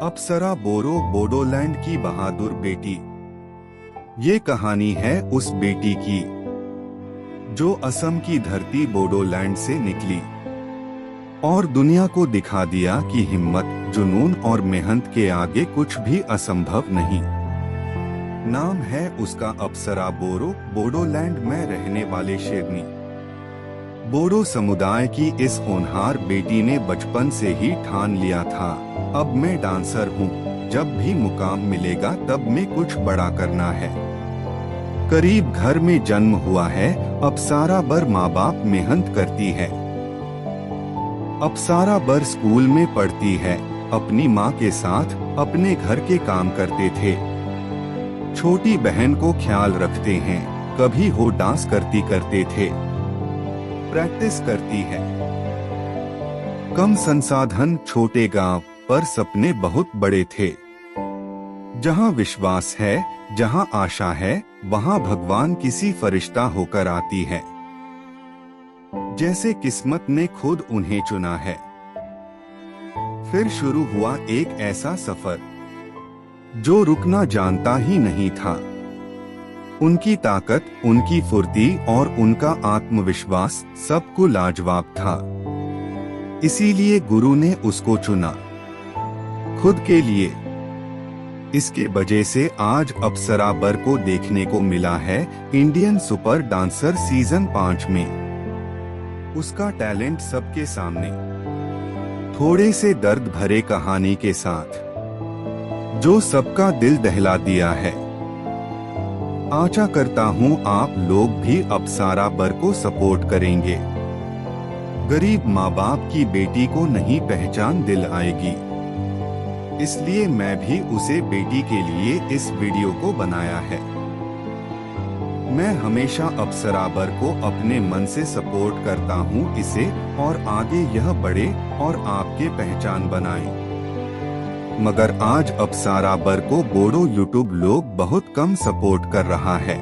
अप्सरा बोरो बोडोलैंड की बहादुर बेटी। ये कहानी है उस बेटी की जो असम की धरती बोडोलैंड से निकली और दुनिया को दिखा दिया कि हिम्मत, जुनून और मेहनत के आगे कुछ भी असंभव नहीं। नाम है उसका अप्सरा बोरो, बोडोलैंड में रहने वाले शेरनी। बोडो समुदाय की इस होनहार बेटी ने बचपन से ही ठान लिया था, अब मैं डांसर हूँ, जब भी मुकाम मिलेगा तब मैं कुछ बड़ा करना है। करीब घर में जन्म हुआ है, अप्सरा बर माँ बाप मेहनत करती है। अप्सरा बर स्कूल में पढ़ती है, अपनी माँ के साथ अपने घर के काम करते थे। छोटी बहन को ख्याल रखते हैं, कभी हो डांस करते थे, प्रैक्टिस करती है। कम संसाधन, छोटे गांव, पर सपने बहुत बड़े थे। जहां विश्वास है, जहां आशा है, वहां भगवान किसी फरिश्ता होकर आती है। जैसे किस्मत ने खुद उन्हें चुना है। फिर शुरू हुआ एक ऐसा सफर जो रुकना जानता ही नहीं था। उनकी ताकत, उनकी फुर्ती और उनका आत्मविश्वास सबको लाजवाब था। इसीलिए गुरु ने उसको चुना खुद के लिए। इसके वजह से आज अप्सरा बर को देखने को मिला है इंडियन सुपर डांसर सीजन 5 में। उसका टैलेंट सबके सामने, थोड़े से दर्द भरे कहानी के साथ, जो सबका दिल दहला दिया है। आशा करता हूँ आप लोग भी अप्सरा बर को सपोर्ट करेंगे। गरीब माँ बाप की बेटी को नहीं पहचान दिल आएगी, इसलिए मैं भी उसे बेटी के लिए इस वीडियो को बनाया है। मैं हमेशा अप्सरा बर को अपने मन से सपोर्ट करता हूँ इसे, और आगे यह बढ़े और आपके पहचान बनाए। मगर आज अप्सरा बर को बोडो यूट्यूब लोग बहुत कम सपोर्ट कर रहा है।